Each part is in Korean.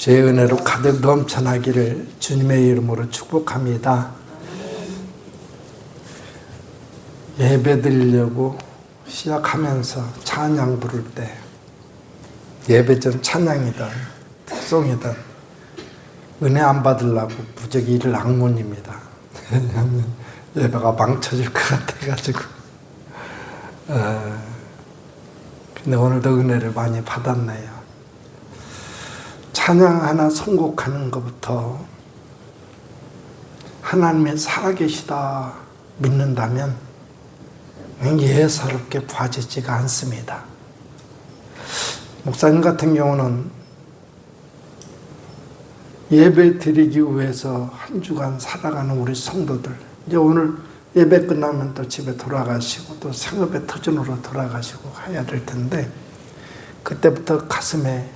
주의 은혜로 가득 넘쳐나기를 주님의 이름으로 축복합니다. 예배 드리려고 시작하면서 찬양 부를 때 예배 전 찬양이든 특송이든 은혜 안 받으려고 무지하게 이를 악문입니다. 왜냐하면 예배가 망쳐질 것 같아가지고. 근데 오늘도 은혜를 많이 받았네요. 찬양 하나 선곡하는 것부터 하나님이 살아계시다 믿는다면 예사롭게 봐지지가 않습니다. 목사님 같은 경우는 예배 드리기 위해서 한 주간 살아가는 우리 성도들, 이제 오늘 예배 끝나면 또 집에 돌아가시고 또 생업의 터전으로 돌아가시고 해야 될 텐데 그때부터 가슴에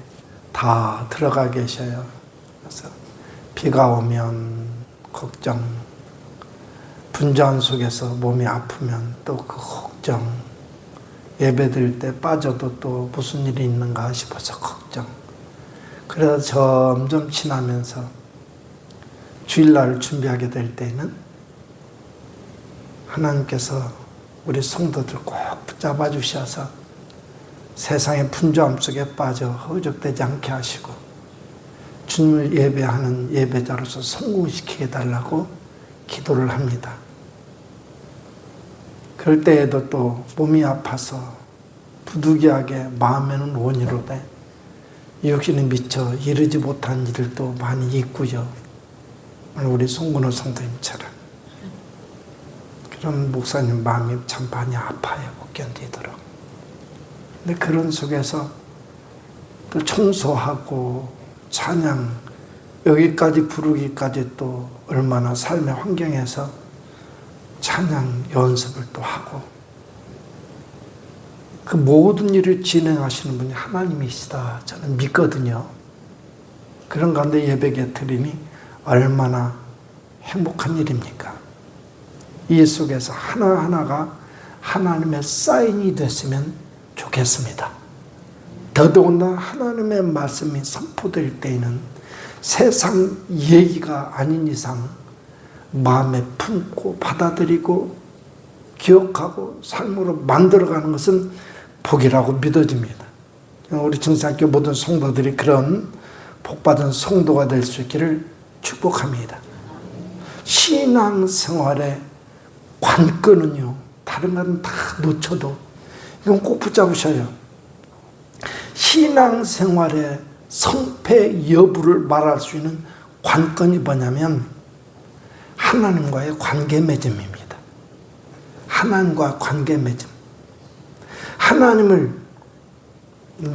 다 들어가 계셔요. 그래서 비가 오면 걱정, 분주함 속에서 몸이 아프면 또 그 걱정, 예배 드릴 때 빠져도 또 무슨 일이 있는가 싶어서 걱정. 그러다 점점 지나면서 주일날 준비하게 될 때에는 하나님께서 우리 성도들 꼭 붙잡아 주셔서 세상의 분주함 속에 빠져 허우적대지 않게 하시고 주님을 예배하는 예배자로서 성공시키게 달라고 기도를 합니다. 그럴 때에도 또 몸이 아파서 부득이하게 마음에는 원이로되 육신에 미쳐 이르지 못한 일들도 많이 있고요. 우리 송근호 성도님처럼 그런 목사님 마음이 참 많이 아파요. 못 견디도록. 근데 그런 속에서 또 청소하고 찬양 여기까지 부르기까지 또 얼마나 삶의 환경에서 찬양 연습을 또 하고 그 모든 일을 진행하시는 분이 하나님이시다 저는 믿거든요. 그런 가운데 예배에 드리니 얼마나 행복한 일입니까? 이 속에서 하나하나가 하나님의 사인이 됐으면 좋겠습니다. 더더군다나 하나님의 말씀이 선포될 때에는 세상 얘기가 아닌 이상 마음에 품고 받아들이고 기억하고 삶으로 만들어가는 것은 복이라고 믿어집니다. 우리 증산학교 모든 성도들이 그런 복받은 성도가 될 수 있기를 축복합니다. 신앙생활의 관건은요, 다른 건 다 놓쳐도 이건 꼭 붙잡으셔요. 신앙생활의 성패 여부를 말할 수 있는 관건이 뭐냐면 하나님과의 관계 맺음입니다. 하나님과 관계 맺음. 하나님을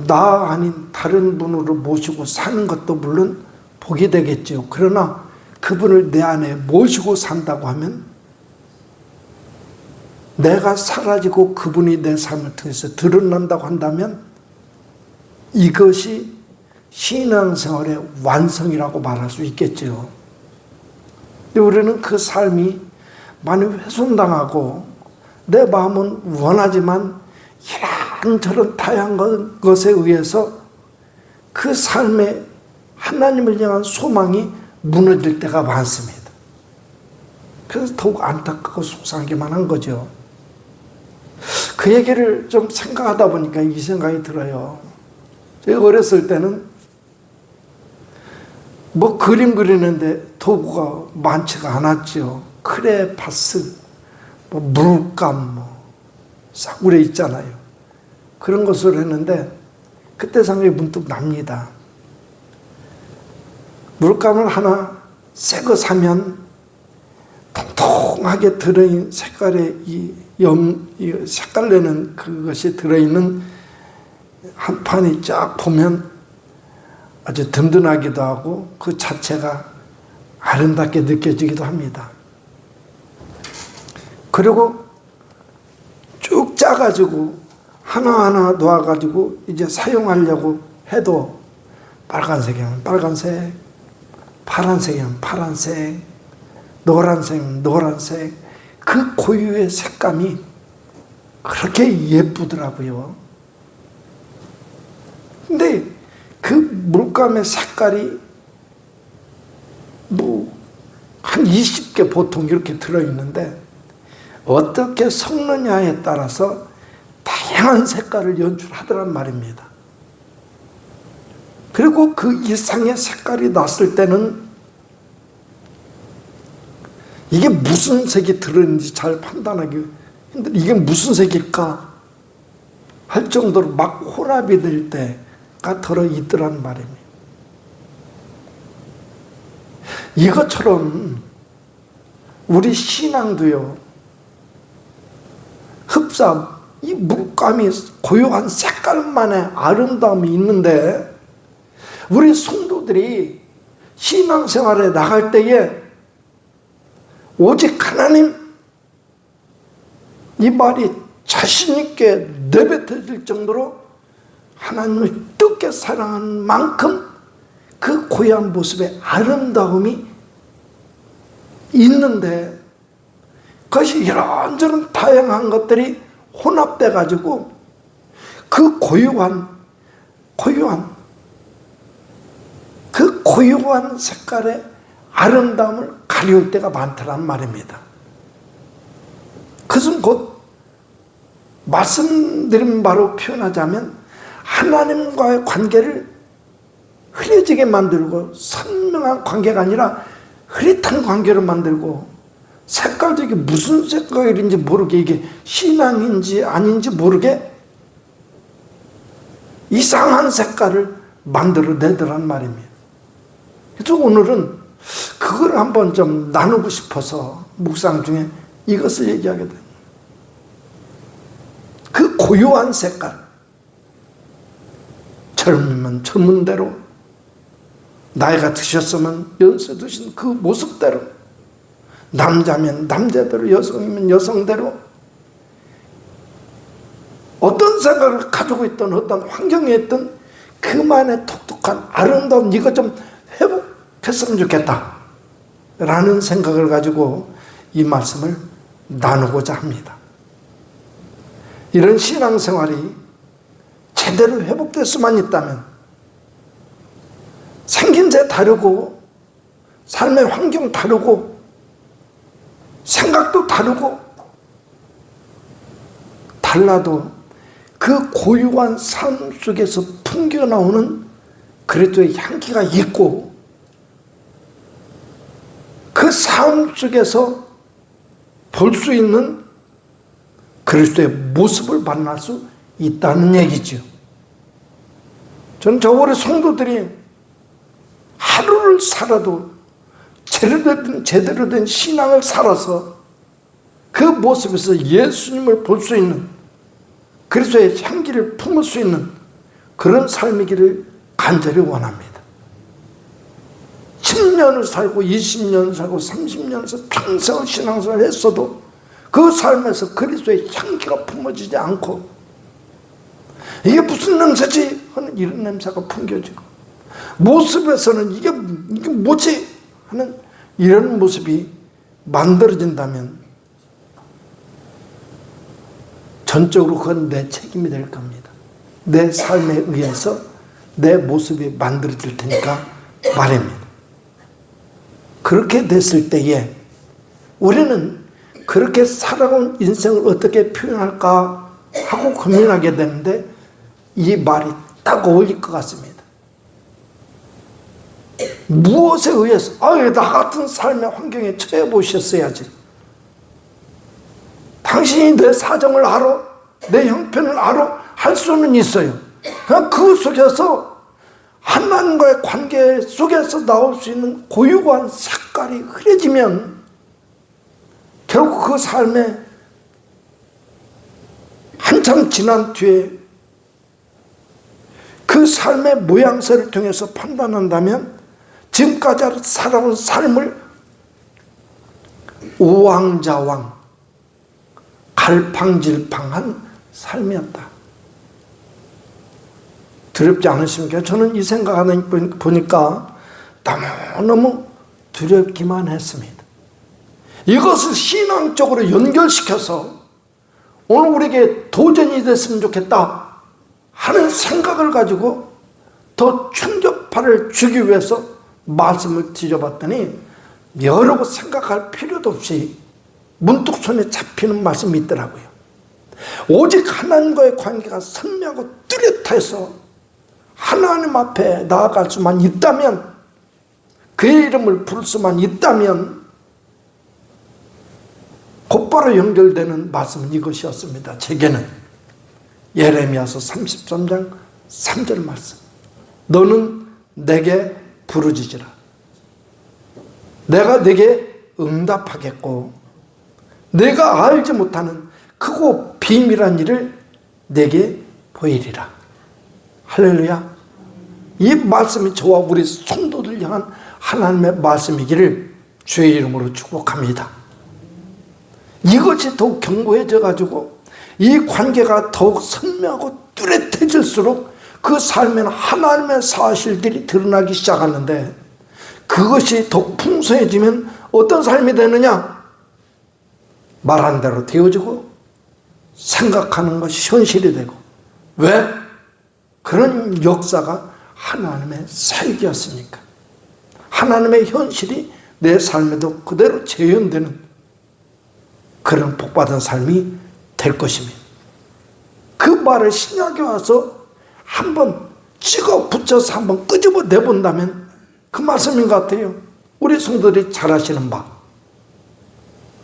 나 아닌 다른 분으로 모시고 사는 것도 물론 복이 되겠죠. 그러나 그분을 내 안에 모시고 산다고 하면 내가 사라지고 그분이 내 삶을 통해서 드러난다고 한다면 이것이 신앙생활의 완성이라고 말할 수 있겠죠. 근데 우리는 그 삶이 많이 훼손당하고 내 마음은 원하지만 이런저런 다양한 것에 의해서 그 삶에 하나님을 향한 소망이 무너질 때가 많습니다. 그래서 더욱 안타깝고 속상하기만 한 거죠. 그 얘기를 좀 생각하다 보니까 이 생각이 들어요. 제가 어렸을 때는 뭐 그림 그리는데 도구가 많지가 않았죠. 크레파스, 뭐 물감, 뭐 싸구려 있잖아요. 그런 것을 했는데 그때 생각이 문득 납니다. 물감을 하나 새 거 사면 통통하게 들어있는 색깔의 이 색깔 내는 그것이 들어있는 한 판이 쫙 보면 아주 든든하기도 하고 그 자체가 아름답게 느껴지기도 합니다. 그리고 쭉 짜가지고 하나하나 놓아가지고 이제 사용하려고 해도 빨간색이면 빨간색, 파란색이면 파란색, 노란색이면 노란색, 그 고유의 색감이 그렇게 예쁘더라고요. 근데 그 물감의 색깔이 한 20개 보통 이렇게 들어있는데 어떻게 섞느냐에 따라서 다양한 색깔을 연출하더란 말입니다. 그리고 그 이상의 색깔이 났을 때는 이게 무슨 색이 들어있는지 잘 판단하기 힘들어. 이게 무슨 색일까 할 정도로 막 혼합이 될 때가 들어있더란 말입니다. 이것처럼 우리 신앙도요, 흡사, 이 물감이 고요한 색깔만의 아름다움이 있는데 우리 성도들이 신앙생활에 나갈 때에 오직 하나님, 이 말이 자신있게 내뱉어질 정도로 하나님을 뜨겁게 사랑하는 만큼 그 고요한 모습의 아름다움이 있는데 그것이 이런저런 다양한 것들이 혼합돼 가지고 그 고요한 색깔의 아름다움을 가려울 때가 많다란 말입니다. 그것은 곧 말씀드린 바로 표현하자면 하나님과의 관계를 흐려지게 만들고 선명한 관계가 아니라 흐릿한 관계로 만들고 색깔도 이게 무슨 색깔인지 모르게 이게 신앙인지 아닌지 모르게 이상한 색깔을 만들어내더란 말입니다. 그래서 오늘은 그걸 한번 좀 나누고 싶어서 묵상 중에 이것을 얘기하게 됩니다. 그 고요한 색깔, 젊으면 젊은 대로, 나이가 드셨으면 연세 드신 그 모습대로, 남자면 남자대로, 여성이면 여성대로, 어떤 생각을 가지고 있던 어떤 환경에 있던 그만의 독특한 아름다운 이것 좀 회복했으면 좋겠다 라는 생각을 가지고 이 말씀을 나누고자 합니다. 이런 신앙생활이 제대로 회복될 수만 있다면 생김새 다르고 삶의 환경 다르고 생각도 다르고 달라도 그 고유한 삶 속에서 풍겨나오는 그리스도의 향기가 있고 그 삶 속에서 볼 수 있는 그리스도의 모습을 만날 수 있다는 얘기죠. 저는 우리 성도들이 하루를 살아도 제대로 된 신앙을 살아서 그 모습에서 예수님을 볼 수 있는 그리스도의 향기를 품을 수 있는 그런 삶이기를 간절히 원합니다. 10년을 살고 20년을 살고 30년을 살고 평생을 신앙생활을 했어도 그 삶에서 그리스도의 향기가 품어지지 않고 이게 무슨 냄새지 하는 이런 냄새가 풍겨지고 모습에서는 이게 뭐지 하는 이런 모습이 만들어진다면 전적으로 그건 내 책임이 될 겁니다. 내 삶에 의해서 내 모습이 만들어질 테니까 말입니다. 그렇게 됐을 때에 우리는 그렇게 살아온 인생을 어떻게 표현할까 하고 고민하게 되는데 이 말이 딱 어울릴 것 같습니다. 무엇에 의해서 나 같은 삶의 환경에 처해 보셨어야지. 당신이 내 사정을 알아, 내 형편을 알아 할 수는 있어요. 그 속에서 하나님과의 관계 속에서 나올 수 있는 고유한 색깔이 흐려지면 결국 그 삶에 한참 지난 뒤에 그 삶의 모양새를 통해서 판단한다면 지금까지 살아온 삶을 우왕좌왕 갈팡질팡한 삶이었다. 두렵지 않으십니까? 저는 이 생각을 보니까 너무너무 두렵기만 했습니다. 이것을 신앙적으로 연결시켜서 오늘 우리에게 도전이 됐으면 좋겠다 하는 생각을 가지고 더 충격파를 주기 위해서 말씀을 뒤져봤더니 여러 번 생각할 필요도 없이 문득 손에 잡히는 말씀이 있더라고요. 오직 하나님과의 관계가 선명하고 뚜렷해서 하나님 앞에 나아갈 수만 있다면, 그의 이름을 부를 수만 있다면 곧바로 연결되는 말씀은 이것이었습니다. 제게는 예레미야서 33장 3절 말씀. 너는 내게 부르짖으라. 내가 내게 응답하겠고 내가 알지 못하는 크고 비밀한 일을 내게 보이리라. 할렐루야. 이 말씀이 저와 우리 성도들 향한 하나님의 말씀이기를 주의 이름으로 축복합니다. 이것이 더욱 견고해져 가지고 이 관계가 더욱 선명하고 뚜렷해질수록 그 삶에는 하나님의 사실들이 드러나기 시작하는데, 그것이 더욱 풍성해지면 어떤 삶이 되느냐? 말한 대로 되어지고 생각하는 것이 현실이 되고. 왜? 그런 역사가 하나님의 사역이었으니까. 하나님의 현실이 내 삶에도 그대로 재현되는 그런 복받은 삶이 될 것입니다. 그 말을 신약에 와서 한번 찍어 붙여서 한번 끄집어 내본다면 그 말씀인 것 같아요. 우리 성도들이 잘 아시는 바,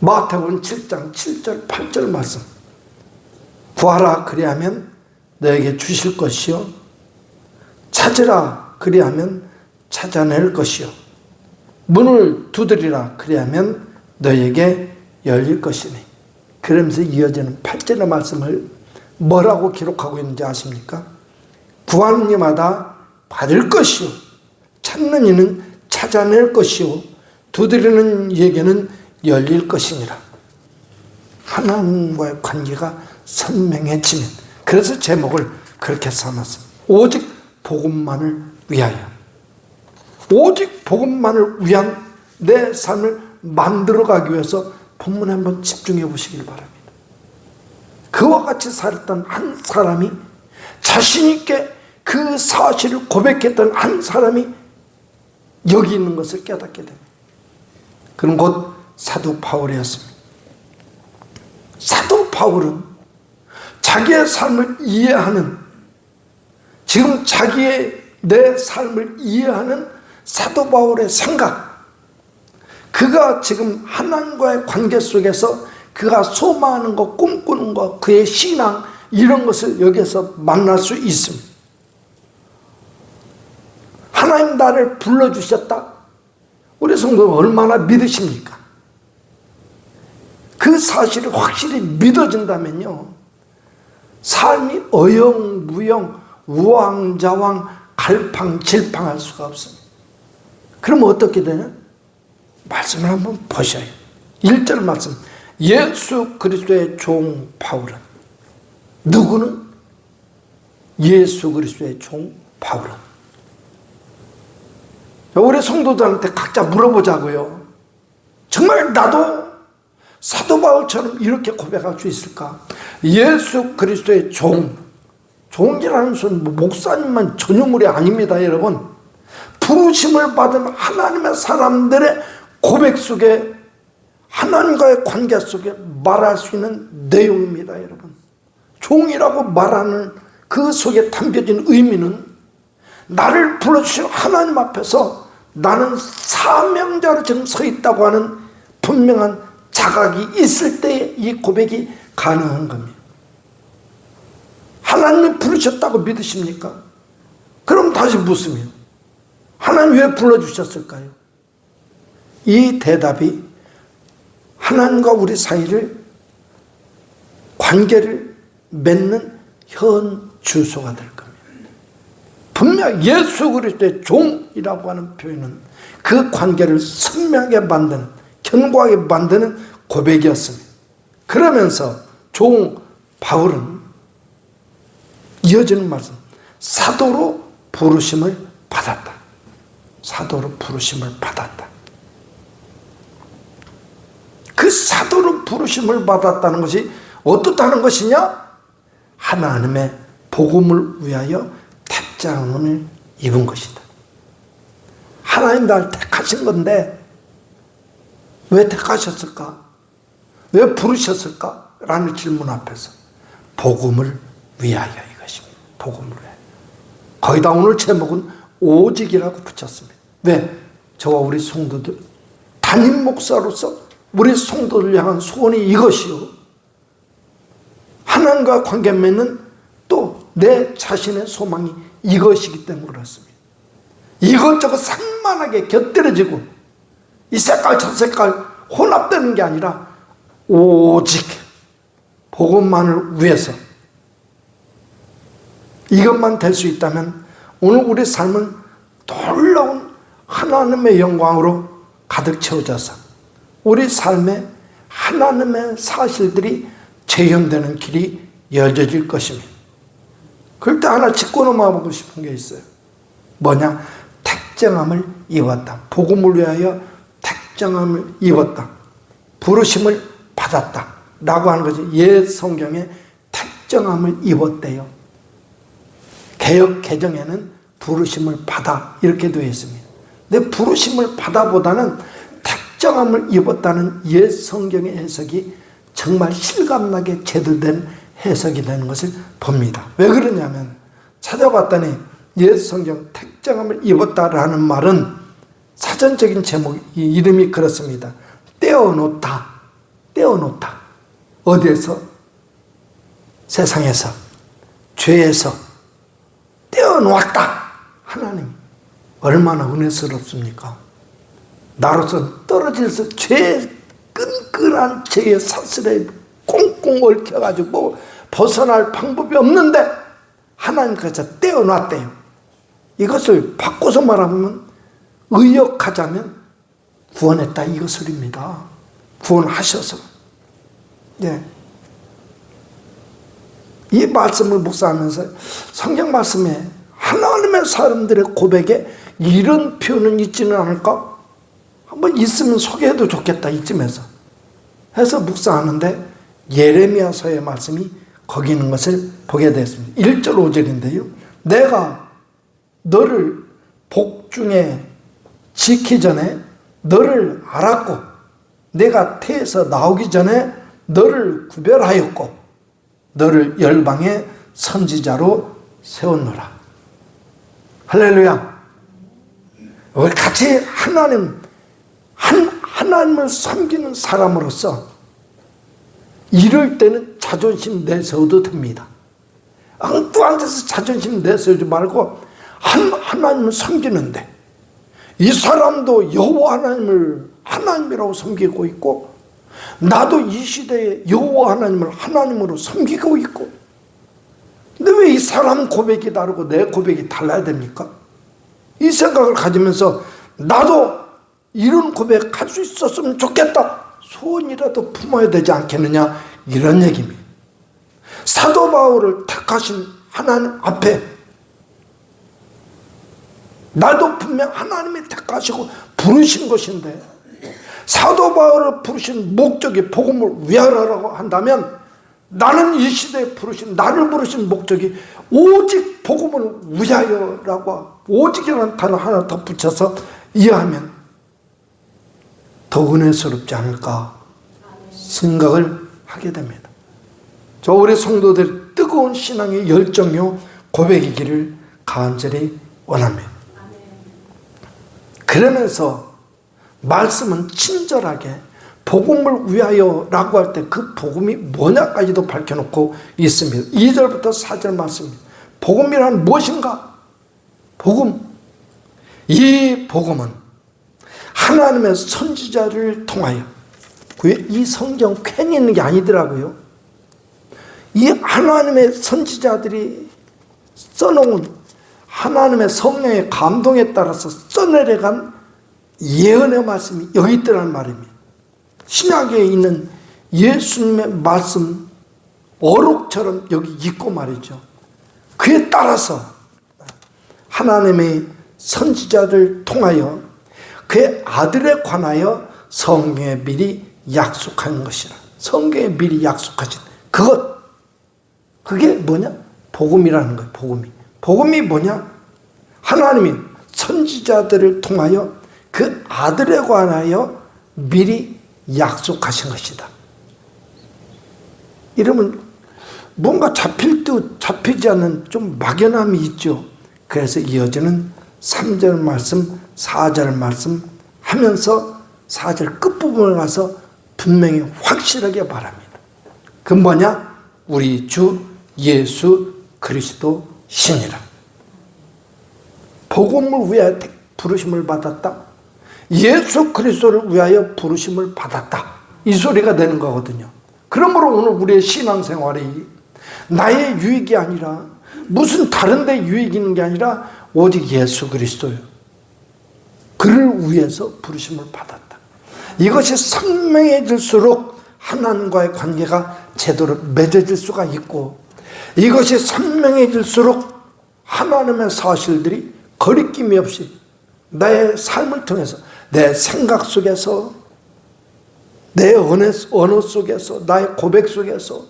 마태복음 7장 7절 8절 말씀. 구하라 그리하면 너에게 주실 것이요, 찾으라 그리하면 찾아낼 것이요, 문을 두드리라 그리하면 너에게 열릴 것이니. 그러면서 이어지는 8절의 말씀을 뭐라고 기록하고 있는지 아십니까? 구하는 이마다 받을 것이요, 찾는 이는 찾아낼 것이요, 두드리는 이에게는 열릴 것이니라. 하나님과의 관계가 선명해지면, 그래서 제목을 그렇게 삼았습니다. 오직 복음만을 위하여. 오직 복음만을 위한 내 삶을 만들어가기 위해서 본문에 한번 집중해 보시길 바랍니다. 그와 같이 살았던 한 사람이, 자신 있게 그 사실을 고백했던 한 사람이 여기 있는 것을 깨닫게 됩니다. 그는 곧 사도 바울이었습니다. 사도 바울은 자기의 삶을 이해하는, 지금 자기의 내 삶을 이해하는 사도 바울의 생각, 그가 지금 하나님과의 관계 속에서 그가 소망하는 것, 꿈꾸는 것, 그의 신앙, 이런 것을 여기서 만날 수 있습니다. 하나님 나를 불러주셨다. 우리 성도는 얼마나 믿으십니까? 그 사실이 확실히 믿어진다면요, 삶이 어영무영, 우왕좌왕, 갈팡질팡할 수가 없습니다. 그럼 어떻게 되냐? 말씀을 한번 보셔요. 1절 말씀. 예수 그리스도의 종 바울은. 누구는? 예수 그리스도의 종 바울은. 우리 성도들한테 각자 물어보자고요. 정말 나도 사도 바울처럼 이렇게 고백할 수 있을까? 예수 그리스도의 종. 종이라는 것은 목사님만 전유물이 아닙니다, 여러분. 부르심을 받은 하나님의 사람들의 고백 속에, 하나님과의 관계 속에 말할 수 있는 내용입니다, 여러분. 종이라고 말하는 그 속에 담겨진 의미는, 나를 불러주신 하나님 앞에서 나는 사명자로 지금 서 있다고 하는 분명한 자각이 있을 때 이 고백이 가능한 겁니다. 하나님이 부르셨다고 믿으십니까? 그럼 다시 묻습니다. 하나님 왜 불러주셨을까요? 이 대답이 하나님과 우리 사이를, 관계를 맺는 현 주소가 될 겁니다. 분명 예수 그리스도의 종이라고 하는 표현은 그 관계를 선명하게 만드는, 견고하게 만드는 고백이었습니다. 그러면서 종 바울은 이어지는 말씀, 사도로 부르심을 받았다. 사도로 부르심을 받았다. 그 사도로 부르심을 받았다는 것이 어떻다는 것이냐? 하나님의 복음을 위하여 택장을 입은 것이다. 하나님 날 택하신 건데 왜 택하셨을까? 왜 부르셨을까? 라는 질문 앞에서 복음을 위하여 이것입니다. 복음을 위하여. 거기다 오늘 제목은 오직이라고 붙였습니다. 왜? 저와 우리 성도들, 담임 목사로서 우리 성도들 향한 소원이 이것이요. 하나님과 관계 맺는 또 내 자신의 소망이 이것이기 때문에 그렇습니다. 이것저것 산만하게 곁들여지고 이 색깔 저 색깔 혼합되는 게 아니라 오직 복음만을 위해서 이것만 될 수 있다면 오늘 우리 삶은 놀라운 하나님의 영광으로 가득 채워져서 우리 삶에 하나님의 사실들이 재현되는 길이 열려질 것입니다. 그럴 때 하나 짚고 넘어가고 싶은 게 있어요. 뭐냐? 택정함을 입었다. 복음을 위하여 택정함을 입었다. 부르심을 받았다 라고 하는 거죠. 옛 성경에 택정함을 입었대요. 개역 개정에는 부르심을 받아 이렇게 되어 있습니다. 근데 부르심을 받아보다는 택정함을 입었다는 옛 성경의 해석이 정말 실감나게 제대로 된 해석이 되는 것을 봅니다. 왜 그러냐면 찾아봤더니 옛 성경 택정함을 입었다라는 말은 사전적인 제목 이름이 그렇습니다. 떼어놓다. 떼어놓다. 어디에서? 세상에서, 죄에서 떼어놓았다. 하나님 얼마나 은혜스럽습니까? 나로서 떨어져서 죄 끈끈한 죄의 사슬에 꽁꽁 얽혀가지고 벗어날 방법이 없는데 하나님께서 떼어놨대요. 이것을 바꿔서 말하면 의역하자면 구원했다 이것을입니다. 구원하셔서. 네. 이 말씀을 묵상하면서 성경 말씀에 하나님의 사람들의 고백에 이런 표현은 있지는 않을까? 한번 있으면 소개해도 좋겠다 이쯤에서 해서 묵상하는데 예레미야서의 말씀이 거기 있는 것을 보게 됐습니다. 1절 5절인데요. 내가 너를 복중에 지기 전에 너를 알았고 내가 태에서 나오기 전에 너를 구별하였고 너를 열방의 선지자로 세웠노라. 할렐루야. 우리 같이 하나님을 섬기는 사람으로서 이럴 때는 자존심 내세워도 됩니다. 엉뚱한 데서 자존심 내세우지 말고 하나님을 섬기는데 이 사람도 여호와 하나님을 하나님이라고 섬기고 있고 나도 이 시대에 여호와 하나님을 하나님으로 섬기고 있고 근데 왜 이 사람 고백이 다르고 내 고백이 달라야 됩니까? 이 생각을 가지면서 나도 이런 고백할 수 있었으면 좋겠다. 소원이라도 품어야 되지 않겠느냐 이런 얘기입니다. 사도 바울을 택하신 하나님 앞에 나도 분명 하나님이 택하시고 부르신 것인데 사도 바울을 부르신 목적이 복음을 위하라고 한다면 나는 이 시대에 나를 부르신 목적이 오직 복음을 위하여라고 오직이라는 단어 하나 더 붙여서 이해하면 더 은혜스럽지 않을까 생각을 하게 됩니다. 저 우리 성도들 뜨거운 신앙의 열정요 고백이기를 간절히 원합니다. 그러면서 말씀은 친절하게 복음을 위하여라고 할 때 그 복음이 뭐냐까지도 밝혀놓고 있습니다. 2절부터 4절 말씀입니다. 복음이란 무엇인가? 복음. 이 복음은 하나님의 선지자를 통하여 이 성경 괜히 있는 게 아니더라고요. 이 하나님의 선지자들이 써놓은 하나님의 성령의 감동에 따라서 써내려간 예언의 말씀이 여기 있더란 말입니다. 신약에 있는 예수님의 말씀 어록처럼 여기 있고 말이죠. 그에 따라서 하나님의 선지자를 통하여 그의 아들에 관하여 성경에 미리 약속한 것이라. 성경에 미리 약속하신 그것. 그게 뭐냐? 복음이라는 거예요. 복음이 뭐냐? 하나님이 선지자들을 통하여 그 아들에 관하여 미리 약속하신 것이다. 이러면 뭔가 잡힐 듯 잡히지 않는 좀 막연함이 있죠. 그래서 이어지는 3절 말씀, 4절 말씀 하면서 4절 끝부분을 가서 분명히 확실하게 말합니다. 그 뭐냐? 우리 주 예수 그리스도 신이라. 복음을 위하여 부르심을 받았다. 예수 그리스도를 위하여 부르심을 받았다. 이 소리가 되는 거거든요. 그러므로 오늘 우리의 신앙생활이 나의 유익이 아니라 무슨 다른 데 유익이 있는 게 아니라 오직 예수 그리스도요. 그를 위해서 부르심을 받았다. 이것이 선명해질수록 하나님과의 관계가 제대로 맺어질 수가 있고, 이것이 선명해질수록 하나님의 사실들이 거리낌이 없이 나의 삶을 통해서, 내 생각 속에서, 내 언어 속에서, 나의 고백 속에서,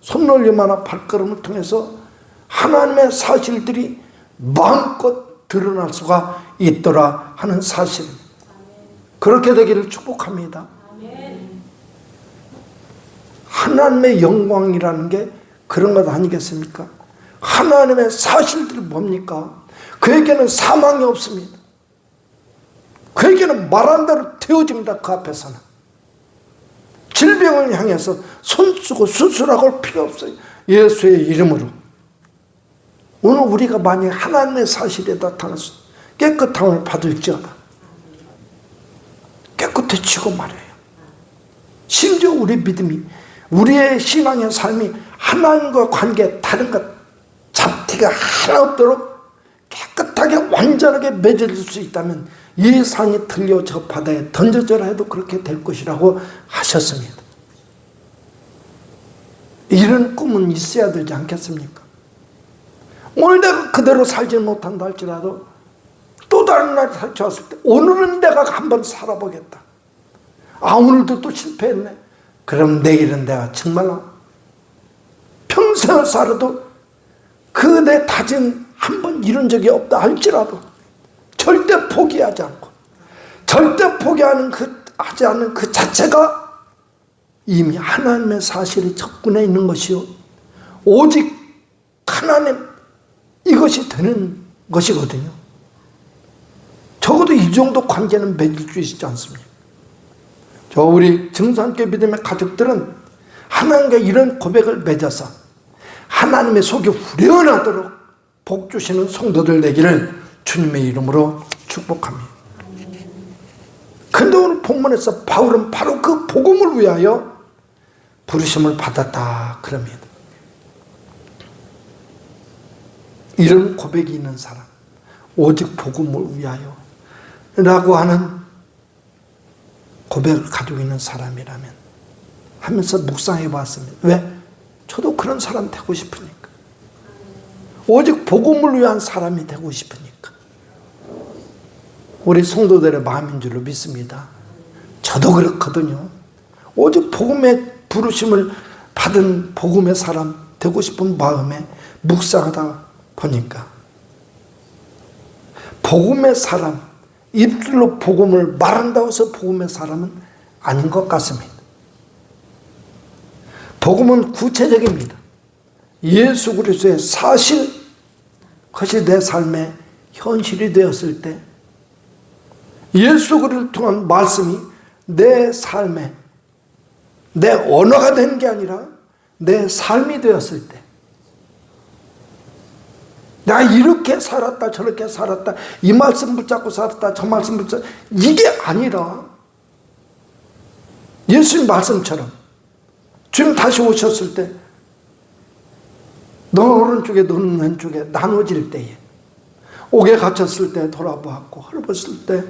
손놀림하나 발걸음을 통해서 하나님의 사실들이 마음껏 드러날 수가 있더라 하는 사실입니다. 그렇게 되기를 축복합니다. 하나님의 영광이라는 게 그런 것 아니겠습니까? 하나님의 사실들이 뭡니까? 그에게는 사망이 없습니다. 그에게는 말한 대로 되어집니다. 그 앞에서는 질병을 향해서 손쓰고 수술하고 할 필요 없어요. 예수의 이름으로. 오늘 우리가 만약 하나님의 사실에 나타나서 깨끗함을 받을지어다. 깨끗해지고 말해요. 심지어 우리 믿음이, 우리의 신앙의 삶이 하나님과 관계 다른 것 잡티가 하나 없도록 깨끗하게 완전하게 맺어질 수 있다면 이 산이 들려 저 바다에 던져져라 해도 그렇게 될 것이라고 하셨습니다. 이런 꿈은 있어야 되지 않겠습니까? 오늘 내가 그대로 살지 못한다 할지라도 또 다른 날 찾아왔을 때 오늘은 내가 한번 살아보겠다. 아, 오늘도 또 실패했네. 그럼 내일은 내가 정말 평생을 살아도 그 내 다짐 한번 이룬 적이 없다 할지라도 절대 포기하지 않고, 절대 포기하는 하지 않는 그 자체가 이미 하나님의 사실이 접근해 있는 것이요, 오직 하나님, 이것이 되는 것이거든요. 적어도 이 정도 관계는 맺을 수 있지 않습니까? 저 우리 증산교회 믿음의 가족들은 하나님과 이런 고백을 맺어서 하나님의 속이 후련하도록 복 주시는 성도들 되기를 주님의 이름으로 축복합니다. 그런데 오늘 본문에서 바울은 바로 그 복음을 위하여 부르심을 받았다 그럽니다. 이런 고백이 있는 사람, 오직 복음을 위하여 라고 하는 고백을 가지고 있는 사람이라면 하면서 묵상해 봤습니다. 왜? 저도 그런 사람 되고 싶으니까. 오직 복음을 위한 사람이 되고 싶으니까. 우리 성도들의 마음인 줄로 믿습니다. 저도 그렇거든요. 오직 복음의 부르심을 받은 복음의 사람 되고 싶은 마음에 묵상하다 보니까 복음의 사람, 입술로 복음을 말한다고 해서 복음의 사람은 아닌 것 같습니다. 복음은 구체적입니다. 예수 그리스도의 사실, 그것이 내 삶의 현실이 되었을 때, 예수 그리스도를 통한 말씀이 내 삶에, 내 언어가 된 게 아니라 내 삶이 되었을 때, 나 이렇게 살았다 저렇게 살았다, 이 말씀 붙잡고 살았다 저 말씀 붙잡고, 이게 아니라 예수님 말씀처럼 주님 다시 오셨을 때 너는 오른쪽에 너는 왼쪽에 나눠질 때에, 옥에 갇혔을 때 돌아보았고, 헐벗을 때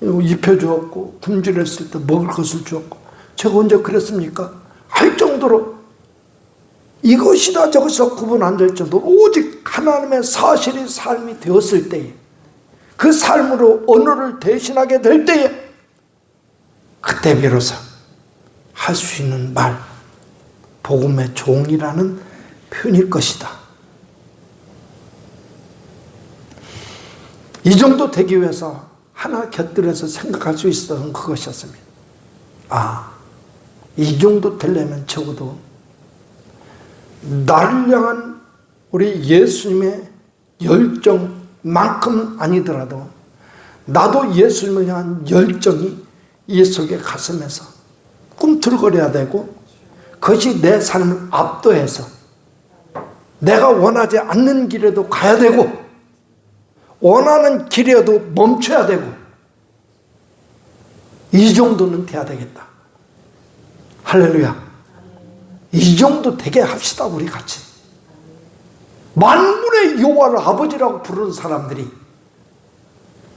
입혀주었고, 굶주렸을 때 먹을 것을 주었고, 제가 언제 그랬습니까? 할 정도로 이것이다 저것이다 구분 안 될 정도로 오직 하나님의 사실이 삶이 되었을 때에, 그 삶으로 언어를 대신하게 될 때에, 그때 비로소 할 수 있는 말, 복음의 종이라는 표현일 것이다. 이 정도 되기 위해서 하나 곁들여서 생각할 수 있었던 그것이었습니다. 이 정도 되려면 적어도 나를 향한 우리 예수님의 열정만큼 아니더라도 나도 예수님을 향한 열정이 이 속에 가슴에서 꿈틀거려야 되고, 그것이 내 삶을 압도해서 내가 원하지 않는 길에도 가야 되고, 원하는 길에도 멈춰야 되고, 이 정도는 돼야 되겠다. 할렐루야. 이 정도 되게 합시다. 우리 같이 만물의 여호와를 아버지라고 부르는 사람들이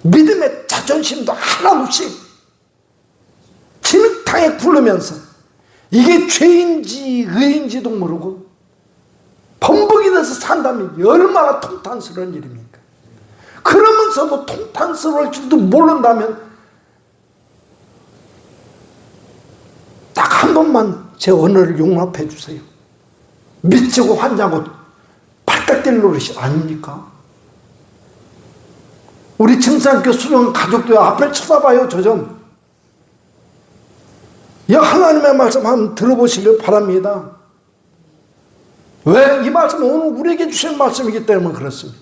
믿음의 자존심도 하나 없이 진흙탕에 굴르면서 이게 죄인지 의인지도 모르고 범벅이 돼서 산다면 얼마나 통탄스러운 일입니까? 그러면서도 통탄스러울 줄도 모른다면 딱 한 번만 제 언어를 용납해 주세요. 미치고 환장하고 발딱 뛸 노릇이 아닙니까? 우리 침상교 수령 가족들 앞을 쳐다봐요. 저 좀. 하나님의 말씀 한번 들어보시길 바랍니다. 왜? 이 말씀은 오늘 우리에게 주신 말씀이기 때문에 그렇습니다.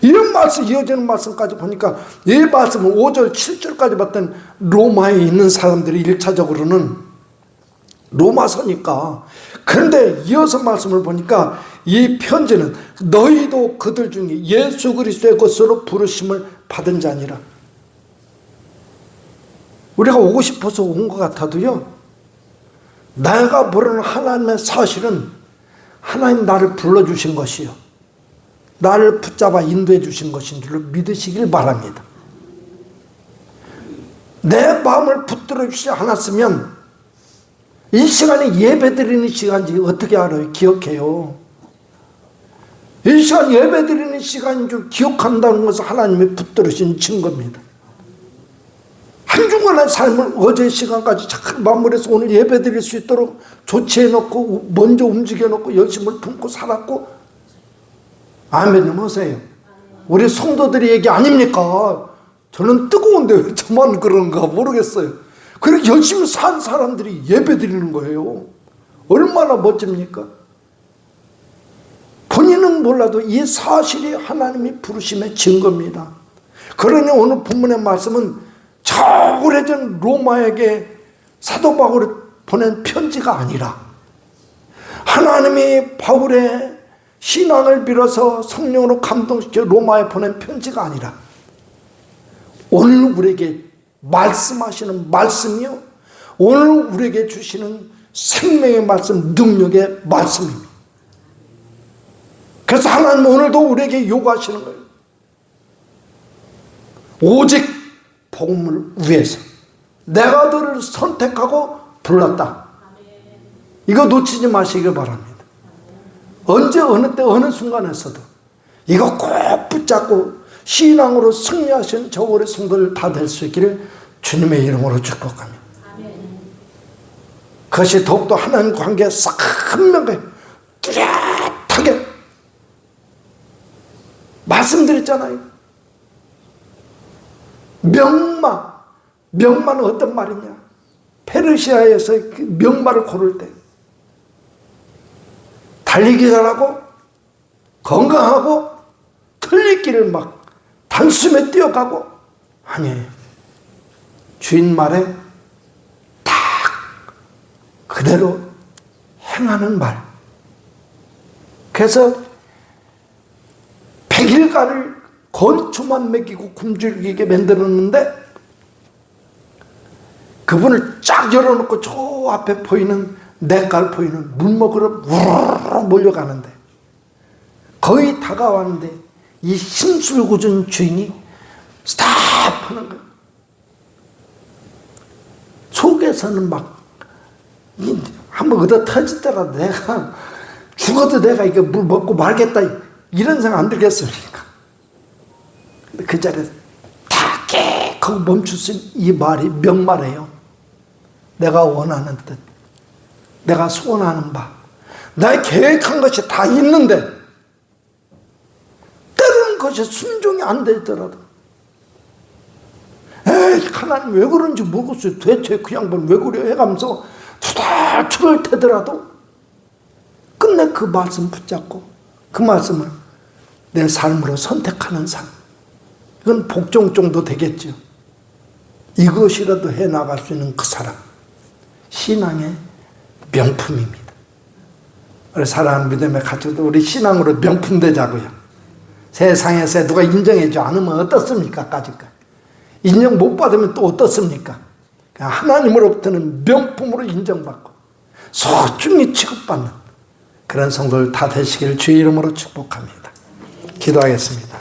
이런 말씀, 이어지는 말씀까지 보니까 이 말씀은 5절, 7절까지 봤던 로마에 있는 사람들이 1차적으로는 로마서니까. 그런데 이어서 말씀을 보니까 이 편지는 너희도 그들 중에 예수 그리스도의 것으로 부르심을 받은 자니라. 우리가 오고 싶어서 온 것 같아도요, 내가 모르는 하나님의 사실은 하나님 나를 불러주신 것이요, 나를 붙잡아 인도해 주신 것인 줄로 믿으시길 바랍니다. 내 마음을 붙들어 주지 않았으면 이 시간이 예배드리는 시간인지 어떻게 알아요? 기억해요. 이 시간 예배드리는 시간인 줄 기억한다는 것은 하나님이 붙들으신 증거입니다. 한 주간의 삶을 어제 시간까지 잘 마무리해서 오늘 예배드릴 수 있도록 조치해놓고 먼저 움직여놓고 열심을 품고 살았고, 아멘 좀 하세요. 우리 성도들이 얘기 아닙니까? 저는 뜨거운데 왜 저만 그런가 모르겠어요. 그렇게 열심히 산 사람들이 예배 드리는 거예요. 얼마나 멋집니까? 본인은 몰라도 이 사실이 하나님이 부르심의 증거입니다. 그러니 오늘 본문의 말씀은 저 오래전 로마에게 사도 바울이 보낸 편지가 아니라 하나님이 바울의 신앙을 빌어서 성령으로 감동시켜 로마에 보낸 편지가 아니라 오늘 우리에게 말씀하시는 말씀이요, 오늘 우리에게 주시는 생명의 말씀, 능력의 말씀입니다. 그래서 하나님은 오늘도 우리에게 요구하시는 거예요. 오직 복음을 위해서 내가 너를 선택하고 불렀다. 이거 놓치지 마시길 바랍니다. 언제 어느 때 어느 순간에서도 이거 꼭 붙잡고 신앙으로 승리하신 저 우리 성도들 다 될 수 있기를 주님의 이름으로 축복합니다. 그것이 더욱더 하나님 관계에 싹 한명에 뚜렷하게 말씀드렸잖아요. 명마는 어떤 말이냐? 페르시아에서 그 명마를 고를 때 달리기 잘하고 건강하고 틀릴 길을 막 단숨에 뛰어가고, 아니, 주인 말에 딱 그대로 행하는 말. 그래서 100일간을 건초만 먹이고 굶주리게 만들었는데 그분을 쫙 열어놓고 저 앞에 보이는 냇가를 보이는 물 먹으러 우르르 몰려가는데 거의 다가왔는데 이 심술궂은 주인이 스탑하는 거예요. 속에서는 막 한번 얻어 터지더라도 내가 죽어도 내가 이거 물 먹고 말겠다 이런 생각 안 들겠습니까? 근데 그 자리에서 다 깨끗하고 멈출 수 있는 이 말이 명말이에요. 내가 원하는 뜻, 내가 소원하는 바, 나의 계획한 것이 다 있는데 때로는 것이 순종이 안 되더라도 하나님 왜 그런지 모르겠어요. 대체 그 양반 왜 그래 해가면서 투덜투덜 대더라도 끝내 그 말씀 붙잡고 그 말씀을 내 삶으로 선택하는 삶. 이건 복종 정도 되겠죠. 이것이라도 해나갈 수 있는 그 사람. 신앙의 명품입니다. 우리 사랑하는 믿음의 가족도 우리 신앙으로 명품 되자고요. 세상에서 누가 인정해주지 않으면 어떻습니까? 까짓까 인정 못 받으면 또 어떻습니까? 하나님으로부터는 명품으로 인정받고 소중히 취급받는 그런 성도들 다 되시기를 주의 이름으로 축복합니다. 기도하겠습니다.